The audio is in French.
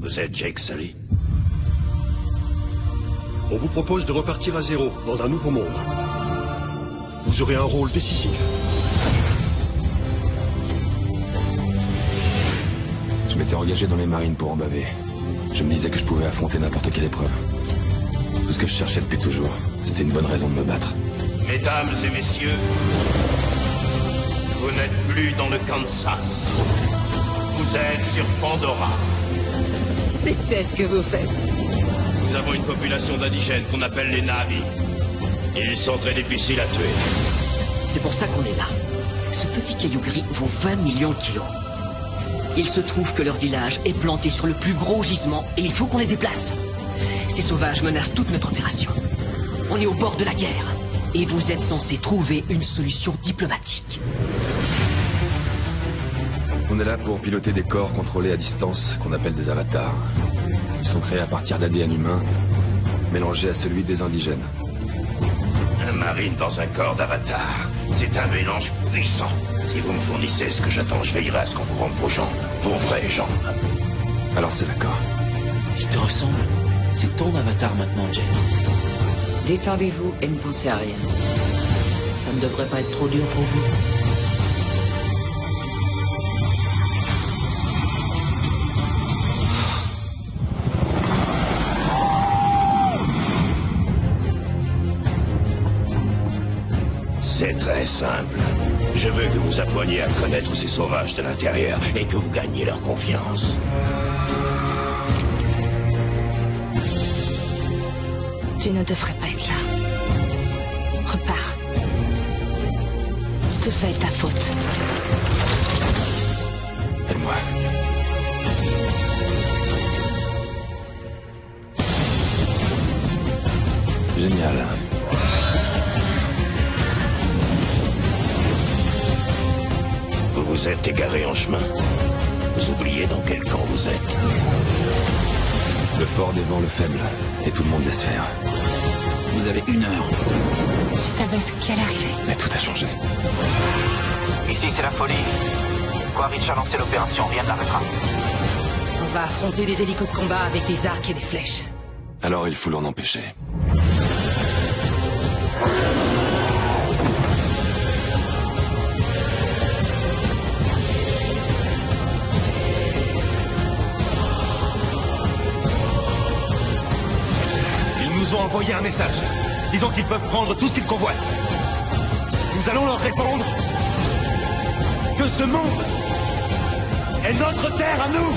Vous êtes Jake Sully? On vous propose de repartir à zéro, dans un nouveau monde. Vous aurez un rôle décisif. Je m'étais engagé dans les marines pour en baver. Je me disais que je pouvais affronter n'importe quelle épreuve. Tout ce que je cherchais depuis toujours, c'était une bonne raison de me battre. Mesdames et messieurs, vous n'êtes plus dans le Kansas. Vous êtes sur Pandora. Ces têtes que vous faites. Nous avons une population d'indigènes qu'on appelle les Na'vi. Ils sont très difficiles à tuer. C'est pour ça qu'on est là. Ce petit caillou gris vaut 20 millions de kilos. Il se trouve que leur village est planté sur le plus gros gisement et il faut qu'on les déplace. Ces sauvages menacent toute notre opération. On est au bord de la guerre et vous êtes censés trouver une solution diplomatique. On est là pour piloter des corps contrôlés à distance qu'on appelle des avatars. Ils sont créés à partir d'ADN humain, mélangé à celui des indigènes. Un marine dans un corps d'avatar, c'est un mélange puissant. Si vous me fournissez ce que j'attends, je veillerai à ce qu'on vous rende vos jambes, vos vraies jambes. Alors c'est d'accord. Il te ressemble. C'est ton avatar maintenant, Jake. Détendez-vous et ne pensez à rien. Ça ne devrait pas être trop dur pour vous. C'est très simple. Je veux que vous appreniez à connaître ces sauvages de l'intérieur et que vous gagniez leur confiance. Tu ne devrais pas être là. Repars. Tout ça est ta faute. Aide-moi. Génial. Vous vous êtes égaré en chemin. Vous oubliez dans quel camp vous êtes. Le fort dévore le faible, et tout le monde laisse faire. Vous avez 1 heure. Tu savais ce qui allait arriver. Mais tout a changé. Ici, c'est la folie. Quaritch a lancé l'opération, rien ne l'arrêtera. On va affronter des hélicos de combat avec des arcs et des flèches. Alors il faut l'en empêcher. Ils nous ont envoyé un message. Disons qu'ils peuvent prendre tout ce qu'ils convoitent. Nous allons leur répondre que ce monde est notre terre à nous.